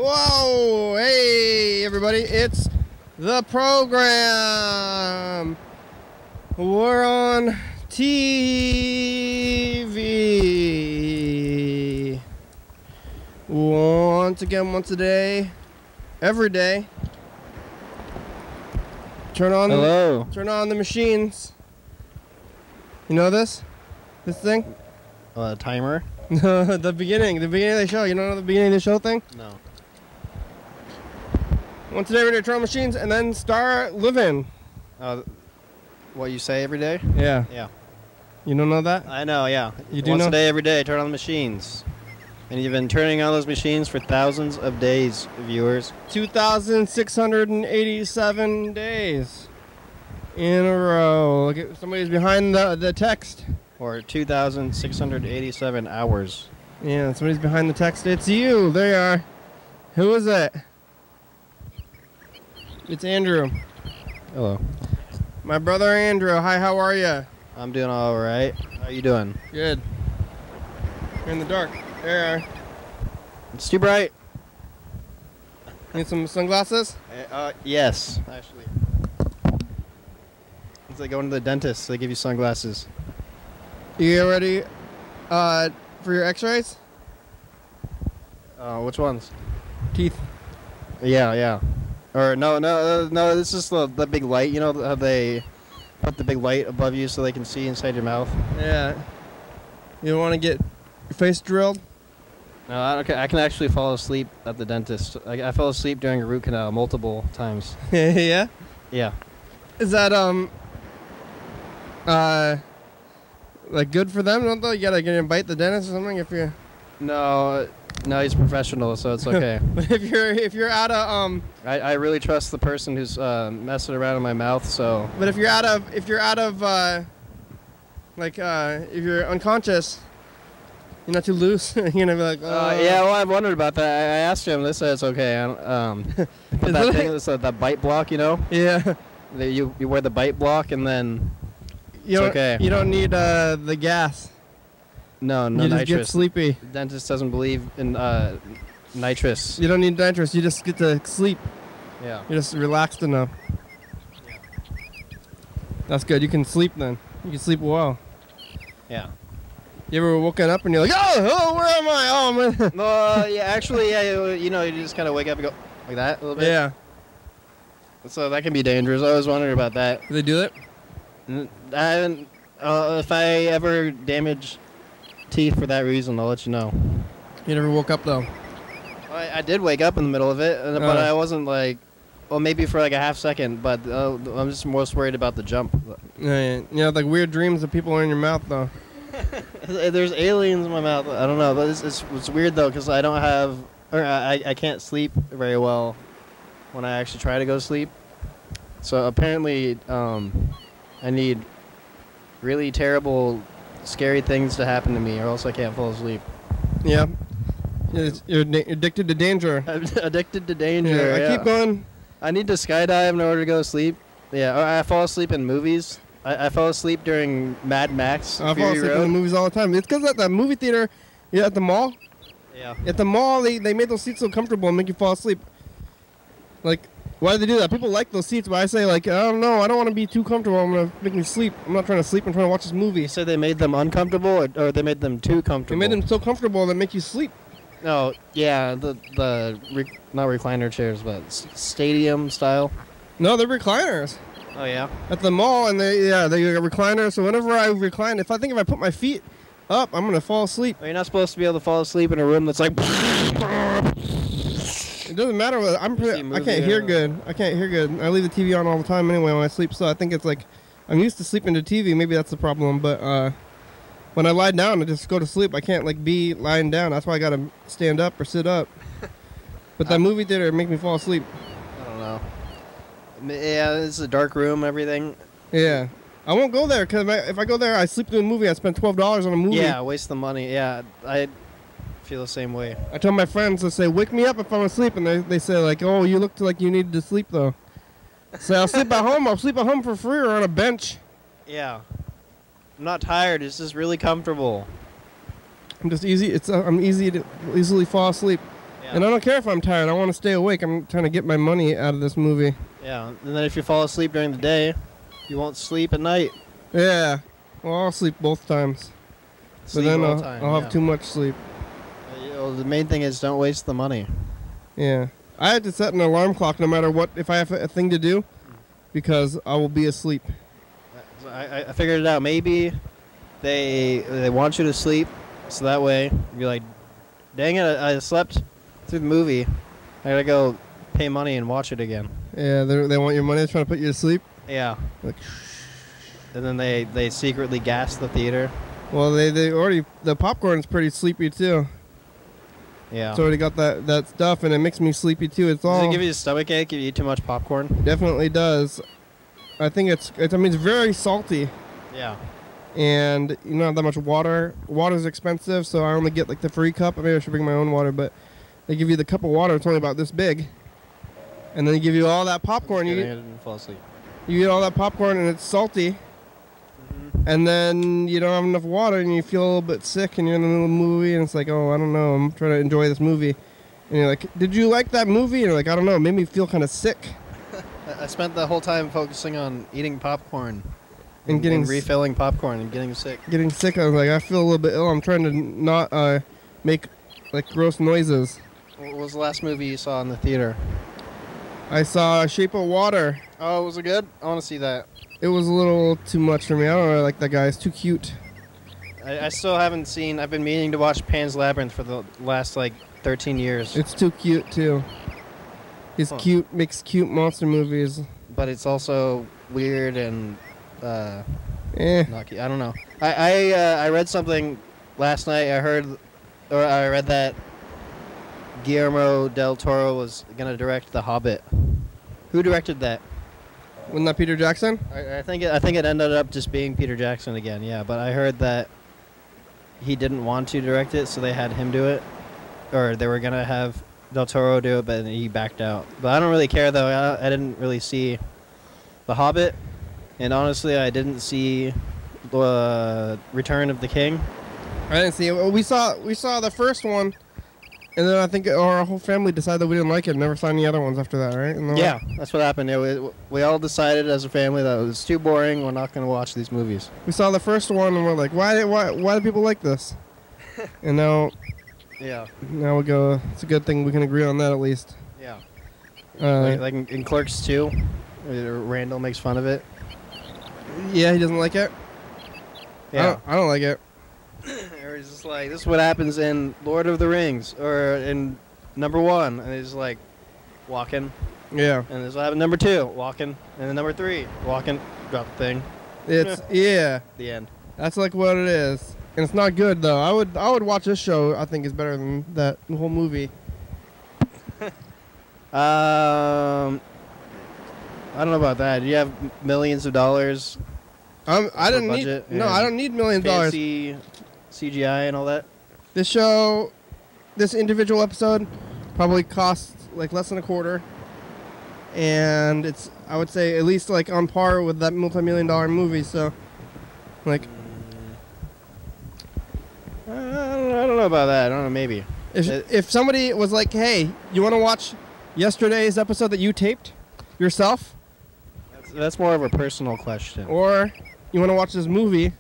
Whoa! Hey, everybody! It's the program. We're on TV. Once again, once a day, every day. Turn on the machines. You know this thing? Timer? The beginning of the show. You don't know the beginning of the show thing? No. Once a day, we're gonna turn on machines and then start living. What you say every day? Yeah. Yeah. You don't know that? I know, yeah. You do Once know? a day, every day, turn on the machines. And you've been turning on those machines for thousands of days, viewers. 2,687 days in a row. Look at somebody's behind the text. Or 2,687 hours. Yeah, somebody's behind the text. It's you. There you are. Who is it? It's Andrew. Hello. My brother Andrew. Hi, how are you? I'm doing all right. How you doing? Good. You're in the dark. There you are. It's too bright. Need some sunglasses? Yes, actually. It's like going to the dentist. They give you sunglasses. You get ready for your x-rays? Which ones? Teeth. Yeah. Or no, this is the big light. You know how they put the big light above you so they can see inside your mouth? Yeah. You want to get your face drilled? No, I can actually fall asleep at the dentist. I fell asleep during a root canal multiple times. Yeah? Yeah. Is that, like good for them? Don't they? You gotta invite the dentist or something if you... No, he's professional, so it's okay. But if you're out of, I really trust the person who's messing around in my mouth, so... But if you're out of, if you're unconscious... You're not too loose. You're gonna be like, yeah, well, I've wondered about that. I asked him. They said it's okay. Put that thing, that bite block, you know? Yeah. You wear the bite block, and then it's okay. You don't need the gas. No you nitrous. Just get sleepy. The dentist doesn't believe in nitrous. You don't need nitrous. You just get to sleep. Yeah. You're just relaxed enough. Yeah. That's good. You can sleep then. You can sleep well. Yeah. You ever woken up and you're like, oh, where am I? Oh, man. No, yeah, actually, yeah, you just kind of wake up and go like that a little bit. Yeah. So that can be dangerous. I was wondering about that. Do they do it? I haven't. If I ever damage teeth for that reason, I'll let you know. You never woke up, though? I did wake up in the middle of it, but I wasn't like, well, maybe for like a half second, but I'm just most worried about the jump. Yeah. You know, like weird dreams of people are in your mouth, though. There's aliens in my mouth. I don't know. But it's weird though, because I don't have, or I can't sleep very well when I actually try to go to sleep. So apparently, I need really terrible, scary things to happen to me, or else I can't fall asleep. Yeah. You're addicted to danger. I'm addicted to danger. Yeah, I keep going. I need to skydive in order to go to sleep. Yeah, or I fall asleep in movies. I fell asleep during Mad Max. I fall asleep in the movies all the time. It's because at the movie theater, at the mall. Yeah. At the mall, they made those seats so comfortable and make you fall asleep. Like, why do they do that? People like those seats, but I say, like, I don't know. I don't want to be too comfortable. I'm going to make me sleep. I'm not trying to sleep. I'm trying to watch this movie. You said they made them uncomfortable, or they made them too comfortable? They made them so comfortable that make you sleep. Oh, yeah, not recliner chairs, but stadium style. No, they're recliners. Oh, yeah? At the mall, and they got recliners. So whenever I recline, if I put my feet up, I'm going to fall asleep. Well, you're not supposed to be able to fall asleep in a room that's like... It doesn't matter. I can't hear good. I can't hear good. I leave the TV on all the time anyway when I sleep, so I think it's like I'm used to sleeping to TV. Maybe that's the problem, but when I lie down, I just go to sleep. I can't like be lying down. That's why I got to stand up or sit up. But that movie theater make me fall asleep. I don't know. Yeah, it's a dark room, everything. Yeah. I won't go there because if I go there, I sleep through a movie. I spend $12 on a movie. Yeah, waste the money. Yeah, I feel the same way. I tell my friends to say, wake me up if I'm asleep. And they say, like, oh, you look like you needed to sleep, though. So I'll sleep at home. I'll sleep at home for free or on a bench. Yeah. I'm not tired. It's just really comfortable. I'm just easy. I'm easy to easily fall asleep. Yeah. And I don't care if I'm tired. I want to stay awake. I'm trying to get my money out of this movie. Yeah, and then if you fall asleep during the day, you won't sleep at night. Yeah. Well, I'll sleep both times. But then I'll have too much sleep. The main thing is don't waste the money. Yeah. I had to set an alarm clock no matter what, if I have a thing to do, because I will be asleep. I figured it out. Maybe they want you to sleep, so that way you're like, dang it, I slept through the movie. I gotta go pay money and watch it again. Yeah, they want your money. They're trying to put you to sleep. Yeah. Like, and then they secretly gas the theater. Well, they already, the popcorn's pretty sleepy too. Yeah. It's already got that stuff, and it makes me sleepy too. Does it give you a stomach ache if you eat too much popcorn? Definitely does. I think it's very salty. Yeah. And you don't have that much water. Water's expensive, so I only get like the free cup. Maybe I should bring my own water, but they give you the cup of water. It's only about this big. And then they give you all that popcorn. I didn't fall asleep. You get all that popcorn, and it's salty. And then you don't have enough water, and you feel a little bit sick, and you're in the middle of a movie, and it's like, oh, I don't know, I'm trying to enjoy this movie. And you're like, did you like that movie? And you're like, I don't know, it made me feel kind of sick. I spent the whole time focusing on eating popcorn. And refilling popcorn and getting sick. Getting sick, I was like, I feel a little bit ill. I'm trying to not make like gross noises. What was the last movie you saw in the theater? I saw Shape of Water. Oh, was it good? I want to see that. It was a little too much for me. I don't really like that guy. He's too cute. I still haven't seen... I've been meaning to watch Pan's Labyrinth for the last, 13 years. It's too cute, too. He's cute, makes cute monster movies. But it's also weird and... not cute. I don't know. I read something last night. I read that Guillermo del Toro was going to direct The Hobbit. Who directed that? Wasn't that Peter Jackson? I think it ended up just being Peter Jackson again, yeah. But I heard that he didn't want to direct it, so they had him do it. Or they were going to have Del Toro do it, but he backed out. But I don't really care, though. I didn't really see The Hobbit. And honestly, I didn't see Return of the King. I didn't see it. We saw the first one. And then I think our whole family decided that we didn't like it and never saw any other ones after that, right? Yeah, that's what happened. We all decided as a family that it was too boring. We're not going to watch these movies. We saw the first one and we're like, why do people like this? And now we go, it's a good thing we can agree on that at least. Yeah. Like in Clerks 2, Randall makes fun of it. Yeah, he doesn't like it? Yeah. I don't like it. Or he's just like, this is what happens in Lord of the Rings or in number 1, and he's like walking. Yeah. And this is what happened number 2, walking, and then number 3, walking, drop the thing. It's yeah. The end. That's like what it is, and it's not good though. I would watch this show. I think is better than that whole movie. I don't know about that. Do you have millions of dollars? I don't need millions of dollars. Fancy CGI and all that. This individual episode probably costs like less than a quarter, and it's, I would say, at least like on par with that multi-million-dollar movie. So, like, I don't know about that. I don't know. Maybe if somebody was like, "Hey, you want to watch yesterday's episode that you taped yourself?" That's more of a personal question. Or you want to watch this movie?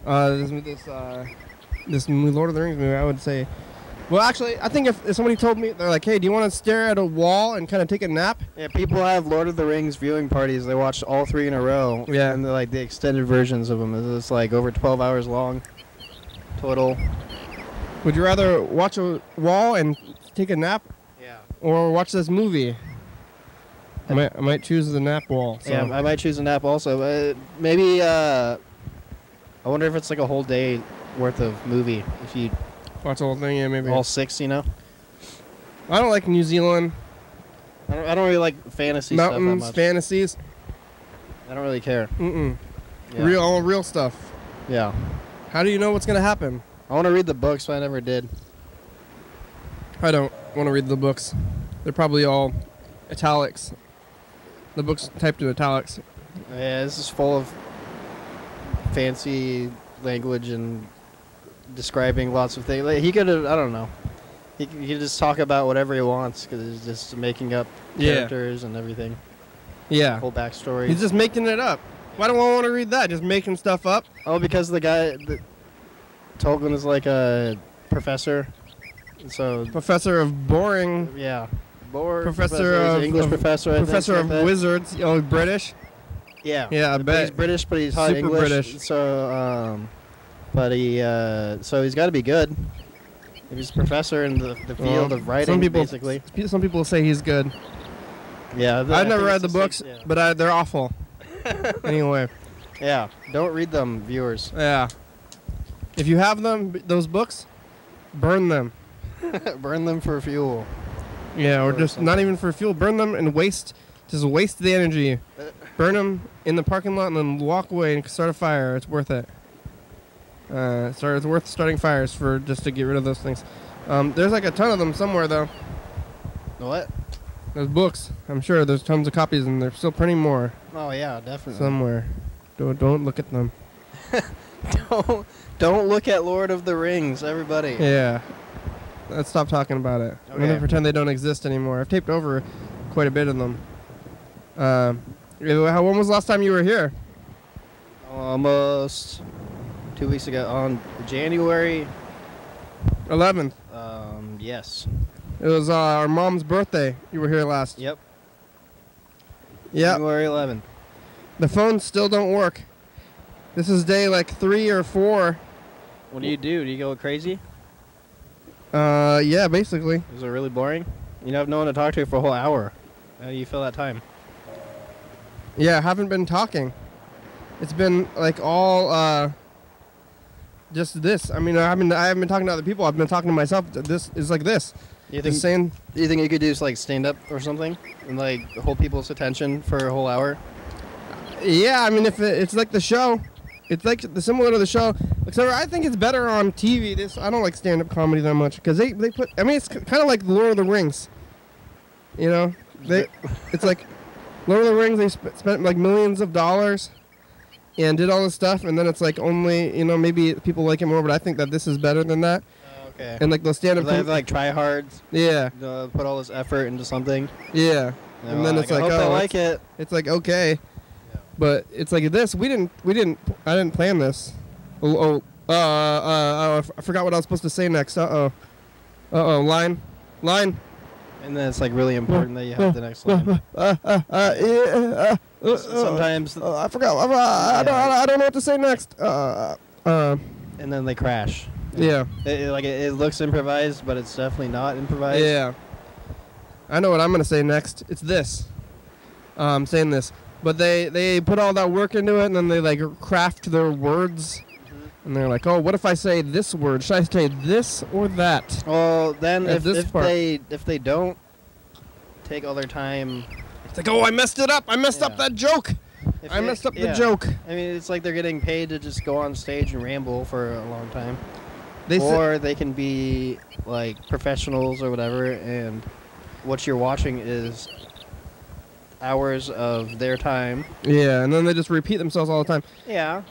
This Lord of the Rings movie, I would say. Well, actually, I think if somebody told me, they're like, hey, do you want to stare at a wall and kind of take a nap? Yeah, people have Lord of the Rings viewing parties. They watch all 3 in a row. Yeah. And they're like the extended versions of them. It's like over 12 hours long total. Would you rather watch a wall and take a nap? Yeah. Or watch this movie? I might choose the nap wall. So. Yeah, I might choose a nap also. Maybe, I wonder if it's like a whole day worth of movie. If you watch the whole thing, yeah, maybe. All 6, you know? I don't like New Zealand. I don't really like fantasy stuff that much. Mountains, fantasies. I don't really care. Yeah. Real stuff. Yeah. How do you know what's going to happen? I want to read the books, but I never did. I don't want to read the books. They're probably all italics. The book's typed in italics. Yeah, this is full of fancy language and describing lots of things. Like, he could have, I don't know. He can just talk about whatever he wants because he's just making up characters and everything. Yeah. Whole backstory. He's just making it up. Why do I want to read that? Just making stuff up? Oh, because the guy, Tolkien is like a professor. So professor of boring. Yeah. Professor of English professor. Professor of wizards. Oh, British. Yeah. Yeah, I bet. He's British, but he's taught Super English. British. So, but so he's got to be good. If he's a professor in the field of writing, basically. Some people say he's good. Yeah. I've never read the books, but they're awful. Anyway. Yeah. Don't read them, viewers. Yeah. If you have them, those books, burn them. Burn them for fuel. Yeah, or just not even for fuel. Burn them and waste the energy. Burn them in the parking lot and then walk away and start a fire. It's worth it. It's worth starting fires just to get rid of those things. There's like a ton of them somewhere though. What? There's books. I'm sure there's tons of copies and they're still printing more. Oh yeah, definitely. Somewhere. Don't look at them. Don't look at Lord of the Rings, everybody. Yeah. Let's stop talking about it. Okay. I'm gonna pretend they don't exist anymore. I've taped over quite a bit of them. When was the last time you were here? Almost 2 weeks ago, on January 11th. Yes. It was our mom's birthday. You were here last. Yep. Yep. January 11th. The phones still don't work. This is day like 3 or 4. What do? Do you go crazy? Yeah, basically. Is it really boring? You have no one to talk to for a whole hour. How do you fill that time? Yeah, I haven't been talking. It's been like all just this. I mean, I haven't been talking to other people. I've been talking to myself. This is like this. You think you could do like stand up or something and like hold people's attention for a whole hour? Yeah, I mean, if it's like the show, it's like similar to the show. Except I think it's better on TV. I don't like stand up comedy that much because they put. I mean, it's kind of like Lord of the Rings. You know, it's like Lord of the Rings. They spent like millions of dollars and did all this stuff, and then it's like only maybe people like it more, but I think that this is better than that. Okay. And like those stand-up, they have like tryhards. Yeah. Put all this effort into something. Yeah. And then it's like, I like it. It's like okay, yeah. But it's like this. I didn't plan this. I forgot what I was supposed to say next. Line. And then it's like really important that you have the next line. Sometimes. I forgot. I don't know what to say next. And then they crash. Yeah. It looks improvised, but it's definitely not improvised. Yeah. I know what I'm gonna say next. It's this. I'm saying this, but they put all that work into it, and then they like craft their words. And they're like, oh, what if I say this word? Should I say this or that? Well, then if they don't take all their time, it's like, oh, I messed it up. I messed up that joke. I messed up the joke. I mean, it's like they're getting paid to just go on stage and ramble for a long time. Or they can be like professionals or whatever, and what you're watching is hours of their time. Yeah, and then they just repeat themselves all the time. Yeah.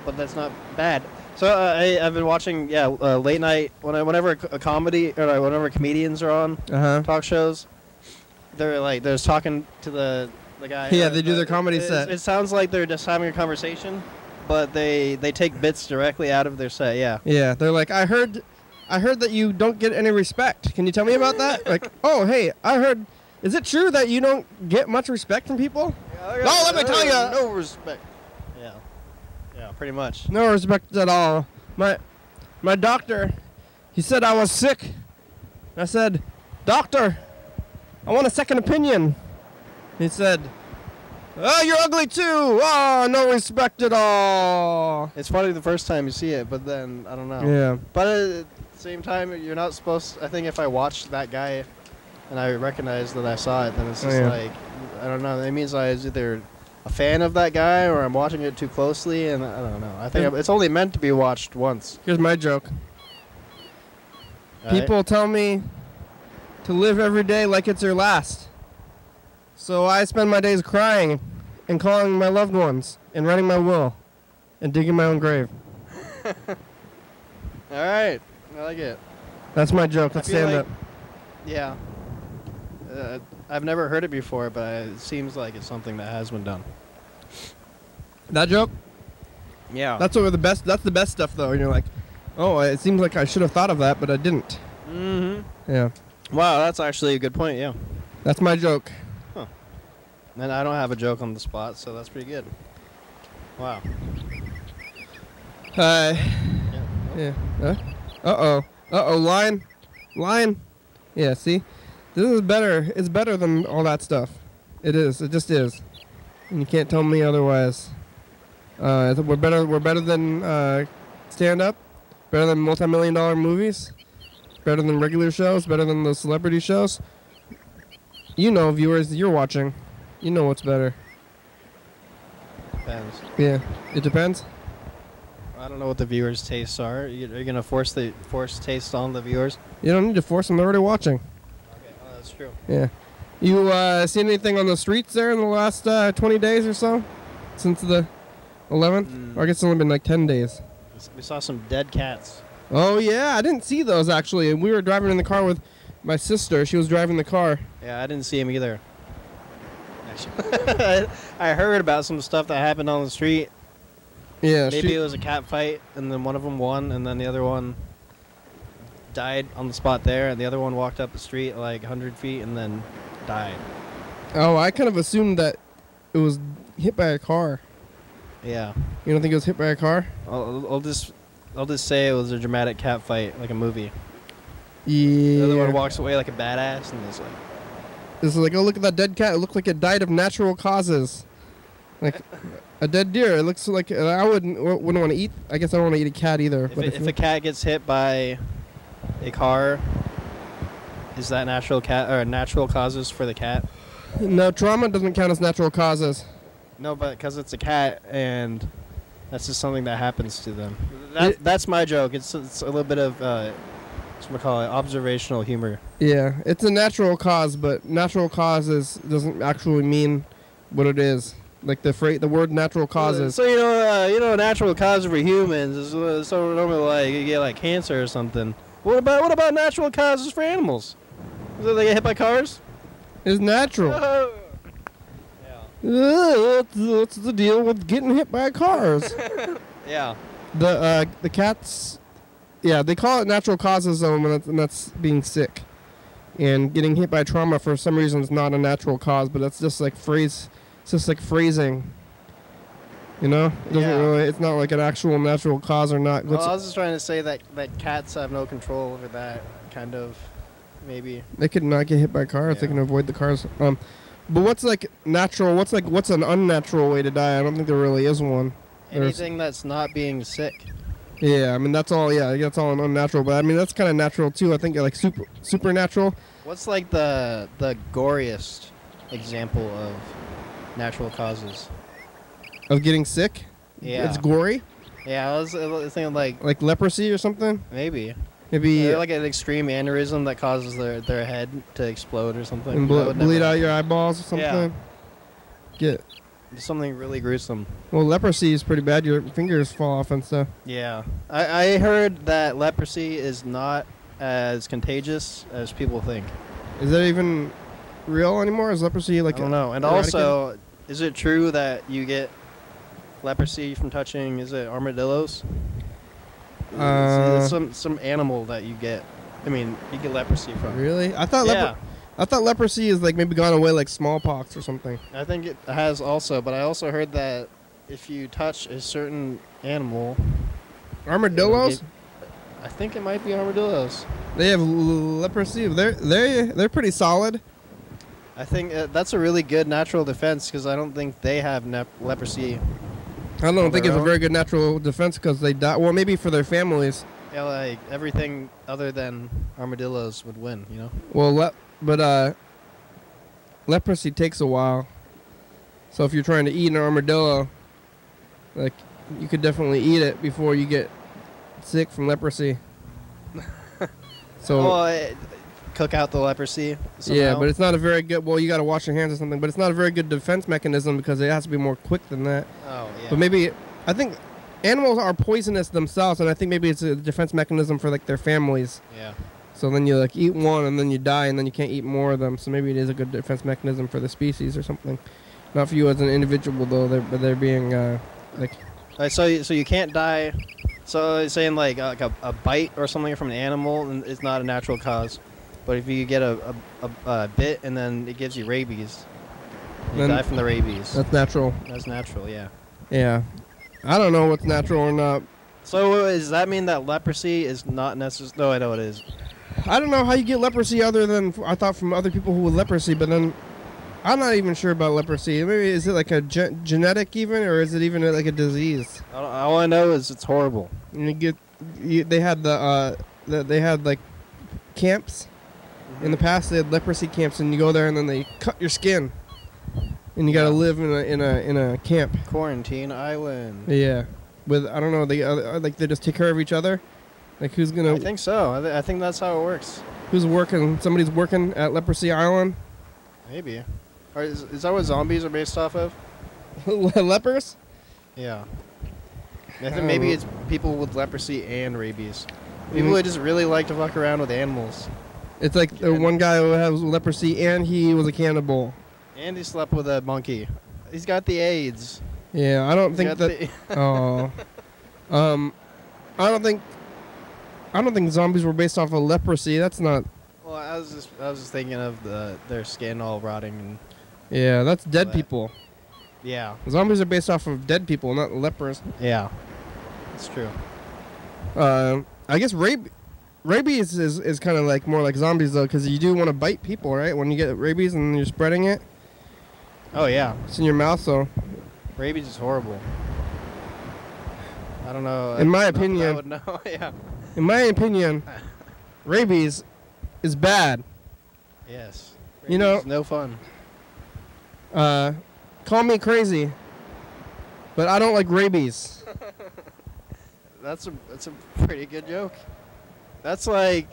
But that's not bad. So I've been watching, late night whenever a comedy or whenever comedians are on talk shows. They're just talking to the guy. Yeah, they do their comedy set. It sounds like they're just having a conversation, but they take bits directly out of their set. Yeah. Yeah, they're like, I heard that you don't get any respect. Can you tell me about that? Like, oh, hey, I heard. Is it true that you don't get much respect from people? No, let me tell you, no respect. Yeah, pretty much. No respect at all. My doctor, he said I was sick. I said, doctor, I want a second opinion. He said, oh, you're ugly too. Oh, no respect at all. It's funny the first time you see it, but then, I don't know. Yeah. But at the same time, you're not supposed to, I think if I watched that guy and I recognized that I saw it, then it's just like, I don't know. That means I was either a fan of that guy or I'm watching it too closely, and I don't know. I think it's only meant to be watched once. Here's my joke. People tell me to live every day like it's your last. So I spend my days crying and calling my loved ones and writing my will and digging my own grave. All right. I like it. That's my joke. Let's stand up. Yeah. I've never heard it before, but it seems like it's something that has been done. That joke? Yeah. That's the best stuff, though. And you're like, oh, it seems like I should have thought of that, but I didn't. Mm-hmm. Yeah. Wow, that's actually a good point, yeah. That's my joke. Huh. And I don't have a joke on the spot, so that's pretty good. Wow. Yeah. Uh-oh. Uh-oh, line. Yeah, see? This is better. It's better than all that stuff. It is. It just is. And you can't tell me otherwise. We're better than stand-up. Better than multi-million-dollar movies. Better than regular shows. Better than the celebrity shows. You know, viewers, you're watching. You know what's better. Depends. Yeah, it depends. I don't know what the viewers' tastes are. Are you going to force taste on the viewers? You don't need to force them. They're already watching. Okay, well, that's true. Yeah. You seen anything on the streets there in the last 20 days or so? Since the 11th? Or I guess it's only been like 10 days. We saw some dead cats. Oh, yeah. I didn't see those, actually. We were driving in the car with my sister. She was driving the car. Yeah, I didn't see him either. Actually, I heard about some stuff that happened on the street. Yeah. Maybe it was a cat fight, and then one of them won, and then the other one died on the spot there, and the other one walked up the street like 100 feet and then died. Oh, I kind of assumed that it was hit by a car. Yeah. You don't think it was hit by a car? I'll just say it was a dramatic cat fight, like a movie. Yeah. The other one walks away like a badass, and it's like, oh, look at that dead cat. It looked like it died of natural causes. Like a dead deer. It looks like I wouldn't want to eat. I guess I don't want to eat a cat either. If a cat gets hit by a car, is that natural causes for the cat? No, trauma doesn't count as natural causes. No, but because it's a cat, and that's just something that happens to them. That's my joke. It's a little bit of what we call it, observational humor. Yeah, it's a natural cause, but natural causes doesn't actually mean what it is. Like the word natural causes. So natural causes for humans is so normally like you get like cancer or something. What about natural causes for animals? So they get hit by cars? It's natural. What's the deal with getting hit by cars? Yeah. The cats, yeah, they call it natural causes though, and that's being sick. And getting hit by trauma for some reason is not a natural cause, but that's just like phrase. It's just like phrasing. You know? It doesn't really. It's not like an actual natural cause or not. Well, I was just trying to say that cats have no control over that kind of. Maybe they could not get hit by cars. Yeah. They can avoid the cars. But what's like natural? What's an unnatural way to die? I don't think there really is one. Anything that's not being sick. Yeah, I mean that's all. Yeah, that's all unnatural. But I mean that's kind of natural too. I think like supernatural. What's like the goriest example of natural causes of getting sick? Yeah, it's gory. Yeah, I was thinking like leprosy or something. Maybe like an extreme aneurysm that causes their head to explode or something. And bleed out your eyeballs or something. Yeah. Something really gruesome. Well, leprosy is pretty bad. Your fingers fall off and stuff. Yeah. I heard that leprosy is not as contagious as people think. Is that even real anymore? Is leprosy like... I don't know. And also, is it true that you get leprosy from touching, is it armadillos? Some animal that you get. I mean, you get leprosy from. Really? I thought leprosy is like maybe gone away like smallpox or something. I think it has also, but I also heard that if you touch a certain animal... Armadillos? I think it might be armadillos. They have leprosy. They're pretty solid. I think that's a really good natural defense because I don't think they have leprosy. I don't think it's a very good natural defense because they die. Well, maybe for their families. Yeah, like everything other than armadillos would win, you know? Well, but leprosy takes a while. So if you're trying to eat an armadillo, like you could definitely eat it before you get sick from leprosy. So cook out the leprosy somehow. Yeah, but it's not a very good... Well, you got to wash your hands or something, but it's not a very good defense mechanism because it has to be more quick than that. Oh, yeah. But maybe... I think animals are poisonous themselves, and I think maybe it's a defense mechanism for, like, their families. Yeah. So then you like eat one and then you die and then you can't eat more of them. So maybe it is a good defense mechanism for the species or something. Not for you as an individual though. They're being like. So you can't die. So it's saying like a bite or something from an animal is not a natural cause, but if you get a bit and then it gives you rabies, you die from the rabies. That's natural. That's natural, yeah. Yeah, I don't know what's natural or not. So does that mean that leprosy is not necessary? No, I know it is. I don't know how you get leprosy other than I thought from other people who with leprosy, but then I'm not even sure about leprosy. Maybe is it like a genetic even, or is it even like a disease? All I know is it's horrible. And they had they had like camps in the past. They had leprosy camps, and you go there and then they cut your skin, and you gotta live in a camp. Quarantine island. Yeah, with I don't know they just take care of each other. Like who's gonna? I think so. I think that's how it works. Who's working? Somebody's working at Leprosy Island. Maybe. Or is that what zombies are based off of? Lepers? Yeah. I think maybe it's people with leprosy and rabies. People who just really like to fuck around with animals. It's like the one guy who has leprosy and he was a cannibal. And he slept with a monkey. He's got the AIDS. Yeah, I don't think that. Oh. I don't think zombies were based off of leprosy. That's not. Well, I was just thinking of their skin all rotting and. Yeah, that's dead people. Yeah. Zombies are based off of dead people, not lepers. Yeah. That's true. I guess rabies is kind of like more like zombies though, because you do want to bite people, right? When you get rabies and you're spreading it. Oh yeah. It's in your mouth, so. Rabies is horrible. I don't know. In my opinion. I would know. Yeah. In my opinion, rabies is bad. Yes. Rabies, you know. Is no fun. Call me crazy, but I don't like rabies. That's a pretty good joke. That's like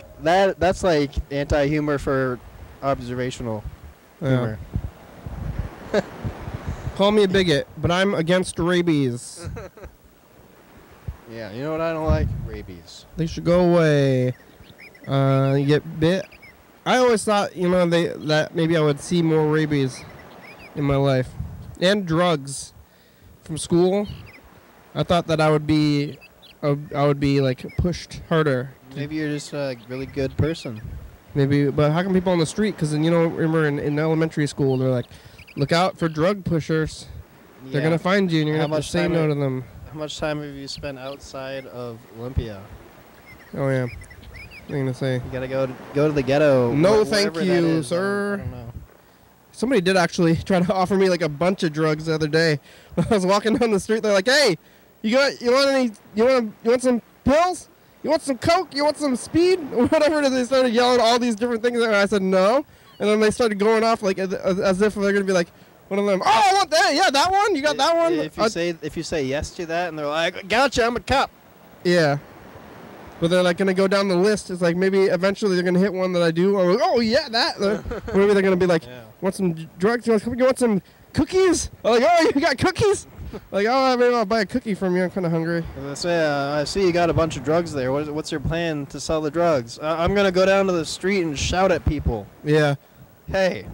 anti-humor for observational humor. Call me a bigot, but I'm against rabies. Yeah, you know what I don't like? Rabies. They should go away. You get bit. I always thought, that maybe I would see more rabies in my life. And drugs from school. I thought that I would be like pushed harder. Maybe you're just a really good person. Maybe, but how come people on the street? Because then, remember in elementary school, they're like, look out for drug pushers. Yeah. They're going to find you and you're going to have to say no to them. How much time have you spent outside of Olympia? Oh, yeah. I'm going to say. You got to go to the ghetto. No, thank you, sir. I don't know. Somebody did actually try to offer me like a bunch of drugs the other day. When I was walking down the street, they're like, "Hey, you want some pills? You want some coke? You want some speed? Whatever." They started yelling all these different things, and I said no. And then they started going off like as if they're gonna be like one of them. Oh, I want that. Yeah, that one. You got that one. If you say yes to that, and they're like, "Gotcha, I'm a cop." Yeah. But they're like gonna go down the list. It's like maybe eventually they're gonna hit one that I do. Or oh yeah, that. Maybe they're gonna be like, "Want some drugs? You want some cookies?" I'm like, "Oh, you got cookies?" Like, "Oh, maybe I'll buy a cookie from you. I'm kind of hungry." I see you got a bunch of drugs there. What's your plan to sell the drugs? I'm gonna go down to the street and shout at people. Yeah. Hey.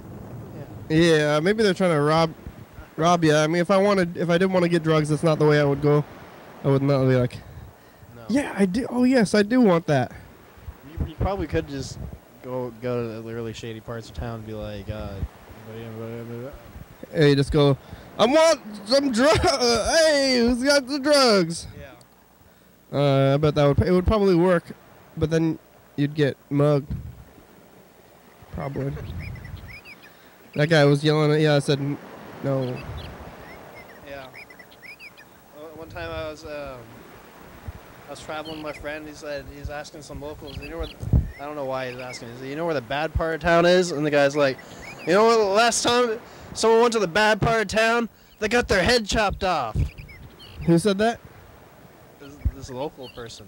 Yeah. Maybe they're trying to rob you. I mean, if I didn't want to get drugs, that's not the way I would go. I would not be like. Yeah, I do. Oh, yes, I do want that. You probably could just go to the really shady parts of town and be like, hey, just go, "I want some drugs. Hey, who's got the drugs?" Yeah. I bet it would probably work, but then you'd get mugged. Probably. That guy was yelling at I said no. Yeah. One time I was traveling with my friend. He said he's asking some locals. I don't know why he's asking. He said, "You know where the bad part of town is?" And the guy's like, "You know what? The last time someone went to the bad part of town, they got their head chopped off." Who said that? This local person.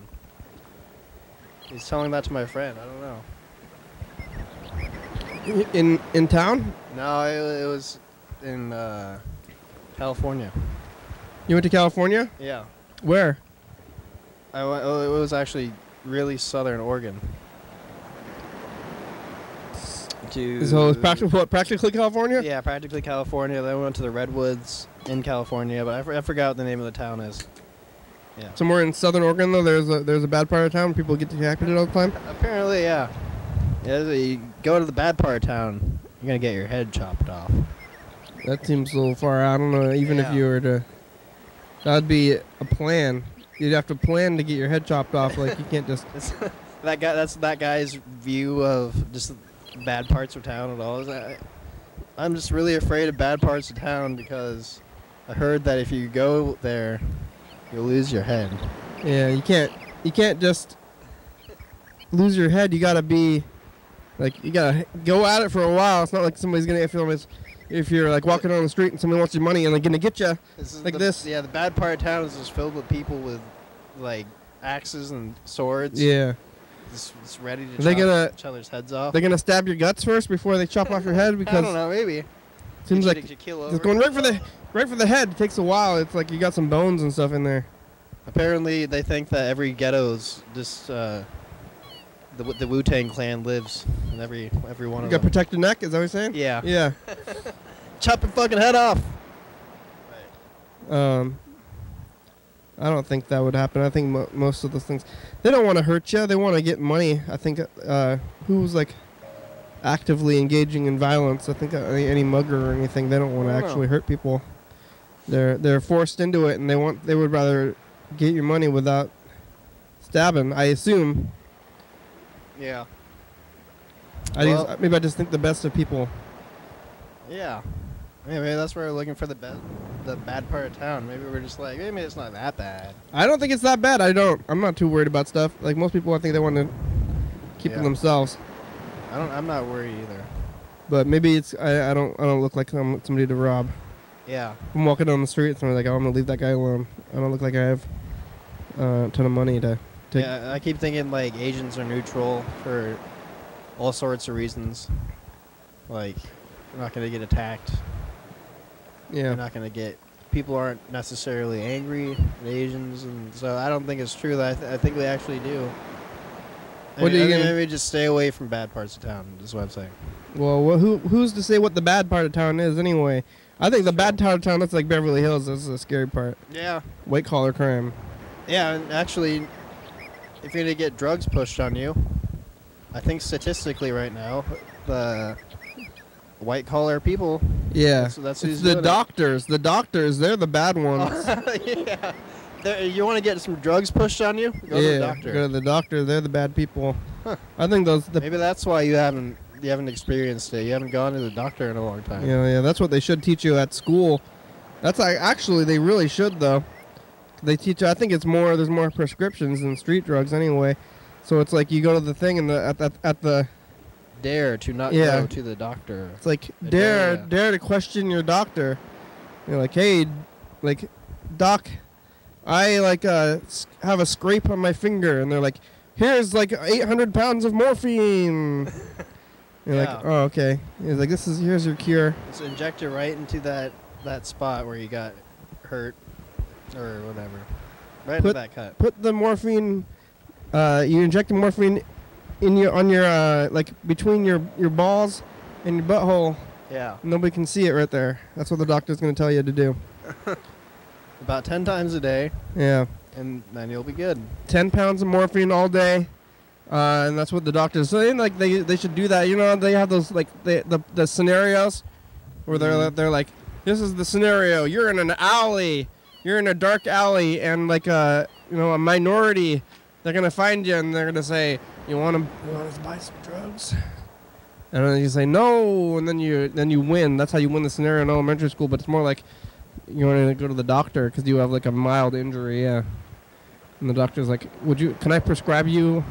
He's telling that to my friend. I don't know. In town? No, it was in California. You went to California? Yeah. Where? It was actually really southern Oregon. to... So it's practically California? Yeah, practically California. Then we went to the Redwoods in California, but I forgot what the name of the town is. Yeah. Somewhere in Southern Oregon, though, there's a bad part of town where people get decapitated all the time? Apparently, yeah. Yeah, you go to the bad part of town, you're going to get your head chopped off. That seems a little far out. I don't know, even if you were to... That'd be a plan. You'd have to plan to get your head chopped off. Like, you can't just... That's that guy's view of just bad parts of town at all. I'm just really afraid of bad parts of town because I heard that if you go there, you'll lose your head. Yeah, you can't just lose your head. You gotta be, like, you gotta go at it for a while. It's not like somebody's gonna, if you're like walking on the street and somebody wants your money and they're gonna get you this. Yeah, the bad part of town is just filled with people with like axes and swords. Yeah. It's ready to chop each other's heads off. They're gonna stab your guts first before they chop off your head because I don't know, maybe. Seems like it's going right for the head. It takes a while. It's like you got some bones and stuff in there. Apparently, they think that every ghetto's just the Wu-Tang Clan lives in every one of them. You got protected neck. Is that what you're saying? Yeah. Yeah. Chop your fucking head off. Right. I don't think that would happen. I think most of those things, they don't want to hurt you. They want to get money. I think who's like actively engaging in violence, I think any mugger or anything, they don't want to actually hurt people. They're forced into it, and they would rather get your money without stabbing, I assume. Yeah. Maybe I just think the best of people. Yeah. Maybe that's where we're looking for the bad part of town. Maybe we're just like, maybe it's not that bad. I don't think it's that bad. I'm not too worried about stuff. Like most people, I think they want to keep it themselves. I'm not worried either. But maybe it's I don't look like I'm somebody to rob. Yeah. I'm walking down the street and somebody's like, oh, I'm gonna leave that guy alone. I don't look like I have a ton of money to take. Yeah, I keep thinking like Asians are neutral for all sorts of reasons. Like, they're not gonna get attacked. Yeah. They're not gonna get. People aren't necessarily angry at Asians, and so I don't think it's true. That I think we actually do. Maybe just stay away from bad parts of town. Is what I'm saying. Well, who's to say what the bad part of town is anyway? I think the bad part of town looks like Beverly Hills. That's the scary part. Yeah. White collar crime. Yeah, and actually, if you're gonna get drugs pushed on you, I think statistically right now, the white collar people. Yeah. That's who's the doctors. The doctors, they're the bad ones. Yeah. You want to get some drugs pushed on you? Go to the doctor. Go to the doctor. They're the bad people. Huh. I think maybe that's why you haven't experienced it. You haven't gone to the doctor in a long time. Yeah. That's what they should teach you at school. That's actually they really should though. They teach. I think it's more. There's more prescriptions than street drugs anyway. So it's like you go to the thing and at the. Dare to not go to the doctor. It's like dare to question your doctor. You're like, hey, like, doc, I have a scrape on my finger, and they're like, here's like 800 pounds of morphine. You're like, oh, okay. He's like, here's your cure. Just inject it right into that spot where you got hurt or whatever. Right into that cut. Put the morphine. You inject the morphine on your like between your balls and your butthole. Yeah. Nobody can see it right there. That's what the doctor's going to tell you to do. About 10 times a day. Yeah. And then you'll be good. 10 pounds of morphine all day. And that's what the doctor's saying. Like they should do that. You know, they have those like the scenarios where they're like, this is the scenario. You're in an alley. You're in a dark alley, and like a minority, they're gonna find you and they're gonna say, you want to buy some drugs? And then you say no, and then you win. That's how you win the scenario in elementary school. But it's more like you want to go to the doctor because you have like a mild injury, yeah. And the doctor's like, can I prescribe you?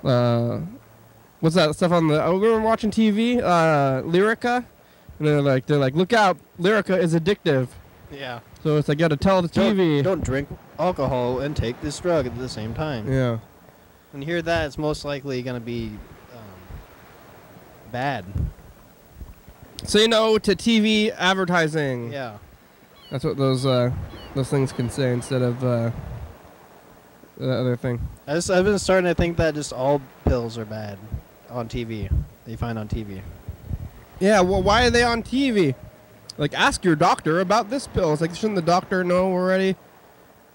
What's that stuff on the? Oh, we were watching TV, Lyrica, and they're like, look out, Lyrica is addictive. Yeah. So it's like you got to tell the TV. Don't drink alcohol and take this drug at the same time. Yeah. When you hear that, it's most likely going to be bad. Say no to TV advertising. Yeah. That's what those things can say instead of the other thing. I've been starting to think that just all pills are bad. on TV. That you find on TV. Yeah, well, why are they on TV? Like, ask your doctor about this pill. It's like, shouldn't the doctor know already?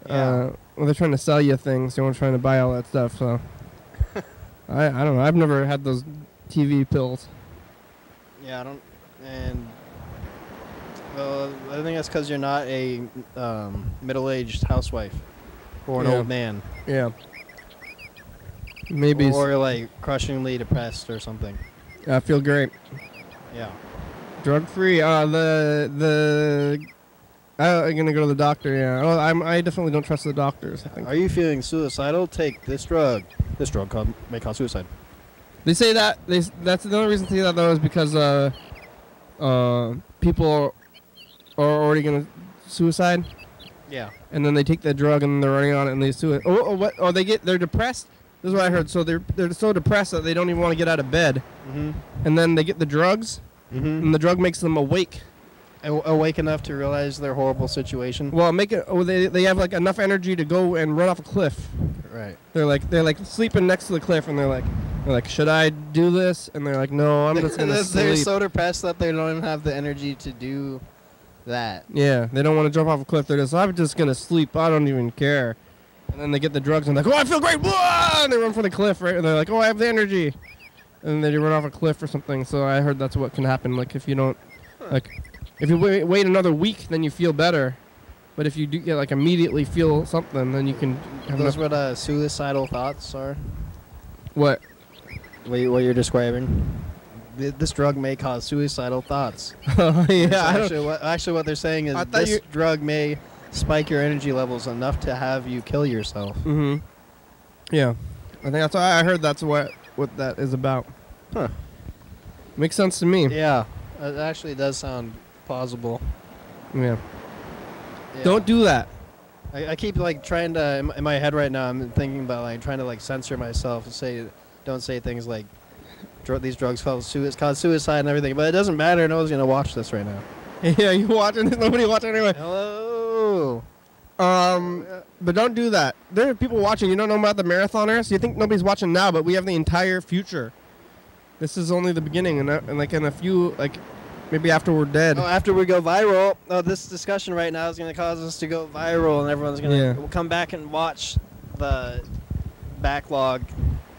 Yeah. Well, they're trying to sell you things. They're trying to buy all that stuff, so. I don't know. I've never had those TV pills. Yeah, I don't. And, well, I think that's because you're not a middle-aged housewife or an old man. Yeah. Maybe. Or, like, crushingly depressed or something. I feel great. Yeah. Drug-free. I'm gonna go to the doctor. Yeah. Oh, I definitely don't trust the doctors. I think. Are you feeling suicidal? Take this drug. This drug may cause suicide. They say that. That's the only reason to say that though is because people are already gonna suicide. Yeah. And then they take that drug and they're running on it and they suicide. What? Oh, they're depressed. This is what I heard. So they're so depressed that they don't even want to get out of bed. Mm-hmm. And then they get the drugs. Mm-hmm. And the drug makes them awake. Awake enough to realize their horrible situation. Well, they have like enough energy to go and run off a cliff. Right. They're like sleeping next to the cliff, and they're like, should I do this? And they're like, no, I'm just gonna sleep. They're so depressed that they don't even have the energy to do that. Yeah, they don't want to jump off a cliff. They're just, I'm just gonna sleep. I don't even care. And then they get the drugs and they're like, oh, I feel great. Whoa! And they run for the cliff, right? And they're like, oh, I have the energy. And then they run off a cliff or something. So I heard that's what can happen. Like if you don't, like, if you wait another week, then you feel better. But if you do get like immediately feel something, then you can have Those what suicidal thoughts are? What? What you're describing? This drug may cause suicidal thoughts. Yeah. Actually, what they're saying is this drug may spike your energy levels enough to have you kill yourself. Mm-hmm. Yeah. I think that's I heard that's what that is about. Huh. Makes sense to me. Yeah. It actually does sound plausible. Yeah. Don't do that. I keep like trying to in my head right now. I'm thinking about like trying to like censor myself and don't say things like these drugs cause suicide and everything. But it doesn't matter. No one's gonna watch this right now. Yeah, you watching? There's nobody watching anyway. Hello. But don't do that. There are people watching. You don't know about the marathoners. You think nobody's watching now, but we have the entire future. This is only the beginning, and like in a few like. Maybe after we're dead. Oh, after we go viral. Oh, this discussion right now is going to cause us to go viral, and everyone's going to come back and watch the backlog,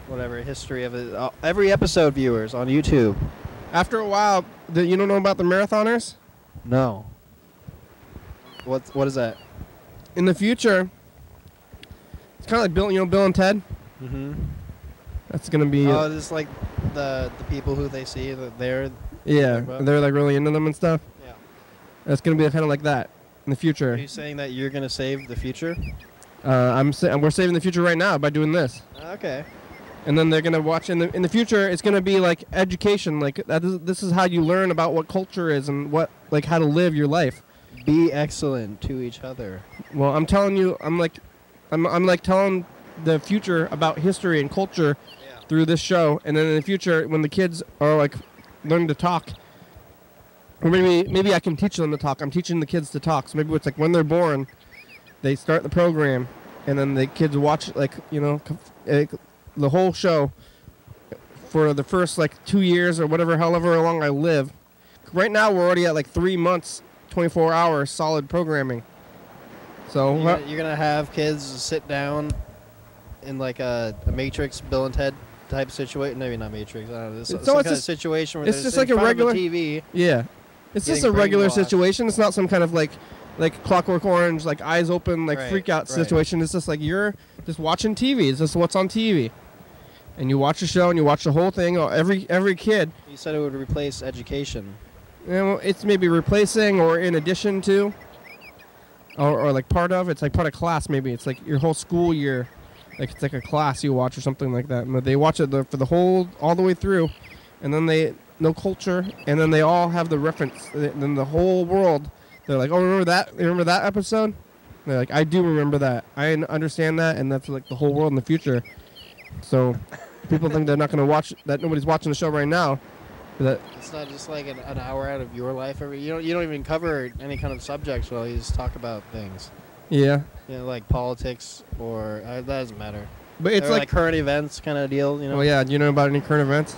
whatever, history of it. Every episode, viewers, on YouTube. After a while, you don't know about the marathoners? No. What is that? In the future, it's kind of like Bill and Ted. Mm-hmm. That's going to be... Oh, it's like the people who they see, that they're... Yeah, they're like really into them and stuff. Yeah. It's going to be kind of like that in the future. Are you saying that you're going to save the future? We're saving the future right now by doing this. Okay. And then they're going to watch in the future. It's going to be like education. Like this is how you learn about what culture is and how to live your life. Be excellent to each other. Well, I'm telling you, I'm like telling the future about history and culture through this show. And then in the future, when the kids are like learning to talk, or maybe I can teach them to talk. I'm teaching the kids to talk. So maybe it's like when they're born, they start the program, and then the kids watch the whole show for the first 2 years or however long I live. Right now we're already at 3 months, 24 hours solid programming. So you're gonna have kids sit down in a Matrix, Bill and Ted type situation. Maybe not Matrix. I don't know. It's some kind of situation where it's just like a regular TV. Yeah, it's just a regular situation. It's not some kind of like Clockwork Orange, eyes open, freak out situation. It's just you're just watching TV. It's just what's on TV, and you watch the show and you watch the whole thing. Every kid. You said it would replace education. Yeah, well, it's maybe replacing or in addition to, or part of. It's part of class. Maybe it's your whole school year. It's a class you watch or something like that. But they watch it for the all the way through, and then they know culture, and then they all have the reference. Then the whole world, they're like, oh, remember that? Remember that episode? They're like, I do remember that. I understand that, and that's the whole world in the future. So people think they're not going to watch, that nobody's watching the show right now. That it's not just an hour out of your life. You don't even cover any kind of subjects while you just talk about things. Yeah. Like politics or that doesn't matter. But it's like current events kind of deal, you know. Oh yeah, do you know about any current events?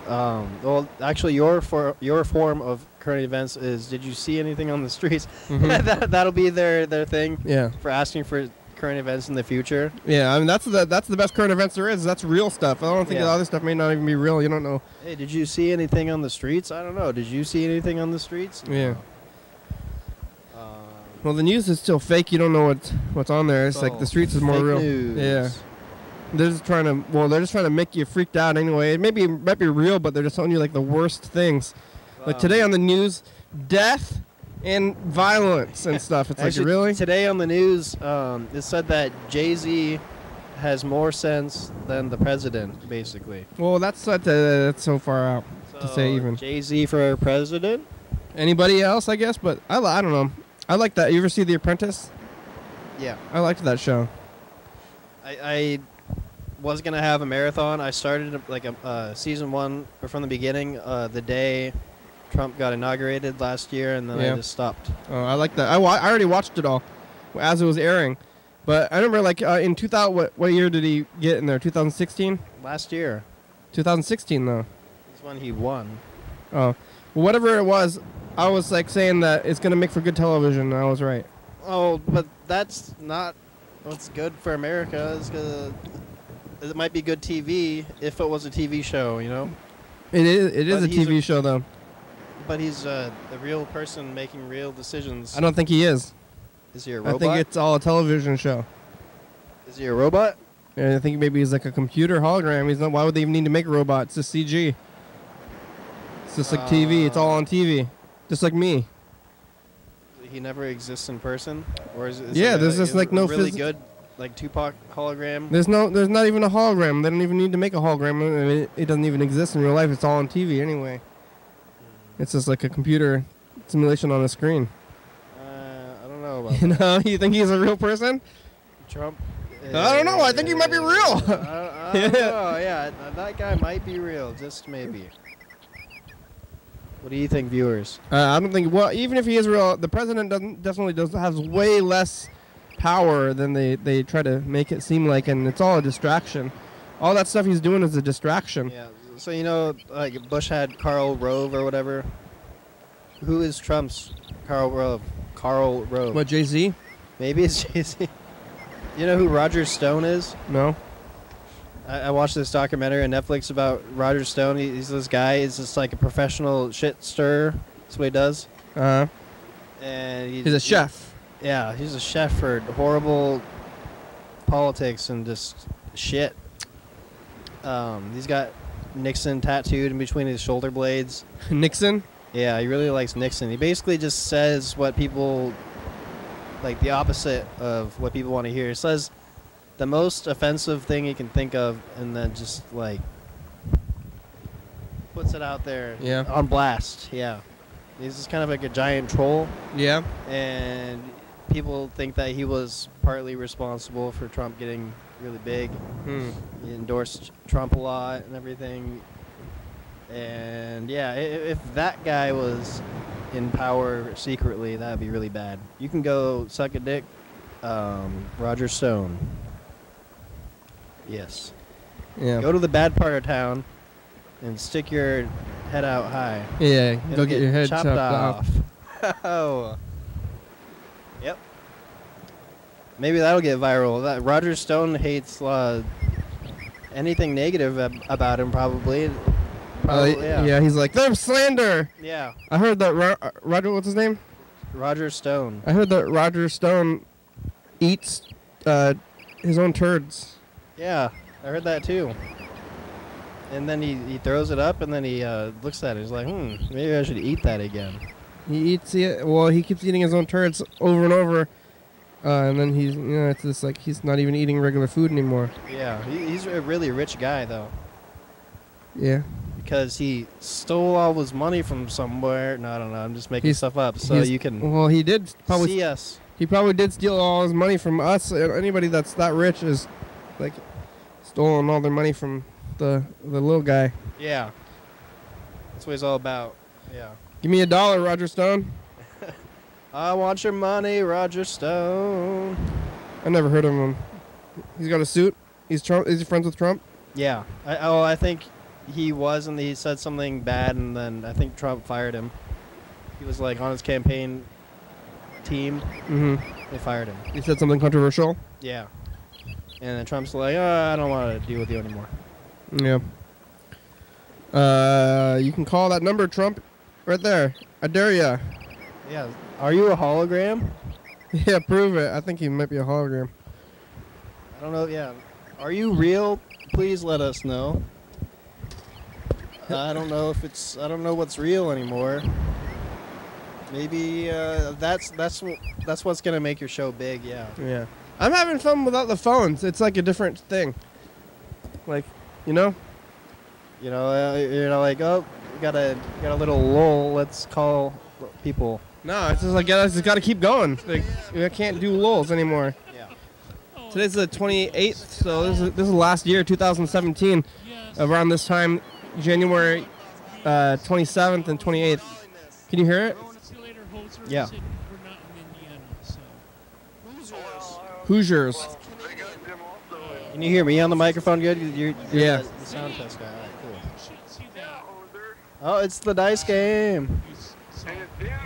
Well, actually, your form of current events is, did you see anything on the streets? Mm-hmm. That'll be their thing. Yeah. For asking for current events in the future. Yeah, I mean that's the best current events there is. That's real stuff. I don't think the other stuff may not even be real. You don't know. Hey, did you see anything on the streets? I don't know. Did you see anything on the streets? Yeah. Well, the news is still fake. You don't know what's on there. It's like the streets is more real. News. Yeah. They're just trying to make you freaked out anyway. It might be real, but they're just telling you like the worst things. Like today on the news, death and violence and stuff. It's actually, like, really? Today on the news, it said that Jay-Z has more sense than the president, basically. Well, that's so far out to say even. Jay-Z for president? Anybody else, I guess, but I don't know. I like that. You ever see The Apprentice? Yeah. I liked that show. I was going to have a marathon. I started like season 1 or from the beginning, the day Trump got inaugurated last year, and then I just stopped. Oh, I like that. I already watched it all as it was airing. But I remember, like, in 2000, what year did he get in there? 2016? Last year. 2016, though. That's when he won. Oh. Well, whatever it was, I was, like, saying that it's going to make for good television, and I was right. Oh, but that's not what's good for America. It's 'cause it might be good TV if it was a TV show, you know? It is a TV show, though. But he's a real person making real decisions. I don't think he is. Is he a robot? I think it's all a television show. Is he a robot? Yeah, I think maybe he's like a computer hologram. He's not. Why would they even need to make a robot? It's just CG. It's just like TV. It's all on TV. Just like me. He never exists in person? Or is there's just like no really good like Tupac hologram? There's not even a hologram. They don't even need to make a hologram. I mean, it doesn't even exist in real life. It's all on TV anyway. It's just like a computer simulation on a screen. I don't know about that. You know, you think he's a real person? Trump? I don't know. I think he might be real. I don't know. Yeah, that guy might be real. Just maybe. What do you think, viewers? I don't think. Well, even if he is real, the president has way less power than they try to make it seem like, and it's all a distraction. All that stuff he's doing is a distraction. Yeah. So, you know, like Bush had Karl Rove or whatever. Who is Trump's Karl Rove? Karl Rove. What, Jay-Z? Maybe it's Jay-Z. You know who Roger Stone is? No. I watched this documentary on Netflix about Roger Stone. He's this guy. He's just like a professional shit stirrer. That's what he does. Uh-huh. And he's a chef. Yeah, he's a chef for horrible politics and just shit. He's got Nixon tattooed in between his shoulder blades. Nixon? Yeah, he really likes Nixon. He basically just says what people, like the opposite of what people want to hear. He says the most offensive thing he can think of and then just like puts it out there on blast. Yeah. He's just kind of like a giant troll. Yeah. And people think that he was partly responsible for Trump getting really big. He endorsed Trump a lot and everything. And yeah, if that guy was in power secretly, that would be really bad. You can go suck a dick, Roger Stone. Yes. Yeah. Go to the bad part of town and stick your head out high. Yeah, go get your head chopped off. Oh. Yep. Maybe that'll get viral. That Roger Stone hates anything negative about him, probably. Yeah, he's like, there's slander. Yeah. I heard that Roger, what's his name? Roger Stone. I heard that Roger Stone eats his own turds. Yeah, I heard that too. And then he throws it up, and then he looks at it. He's like, maybe I should eat that again. He eats it. Well, he keeps eating his own turds over and over. And then it's just like he's not even eating regular food anymore. Yeah, he's a really rich guy, though. Yeah. Because he stole all his money from somewhere. No, I don't know. I'm just making stuff up so you can well, he did probably see us. He probably did steal all his money from us. Anybody that's that rich is like stolen all their money from the little guy. Yeah. That's what he's all about. Yeah. Give me $1, Roger Stone. I want your money, Roger Stone. I never heard of him. He's got a suit? He's Trump. Is he friends with Trump? Yeah. I think he was, and he said something bad, and then I think Trump fired him. He was like on his campaign team. Mm-hmm. They fired him. He said something controversial? Yeah. And then Trump's like, I don't want to deal with you anymore. Yeah. You can call that number, Trump, right there. I dare ya. Yeah. Are you a hologram? Yeah, prove it. I think he might be a hologram. I don't know. Yeah. Are you real? Please let us know. I don't know if it's. I don't know what's real anymore. Maybe that's what's gonna make your show big. Yeah. Yeah. I'm having fun without the phones. It's like a different thing. Like, you know. Like, oh, got a little lull. Let's call people. No, it's just like, I just got to keep going. Like, I can't do lulls anymore. Yeah. Today's the 28th, so this is last year, 2017. Around this time, January 27th and 28th. Can you hear it? Yeah. Hoosiers. Can you hear me on the microphone good? You're yeah. The sound test guy. All right, cool. Oh, it's the dice game.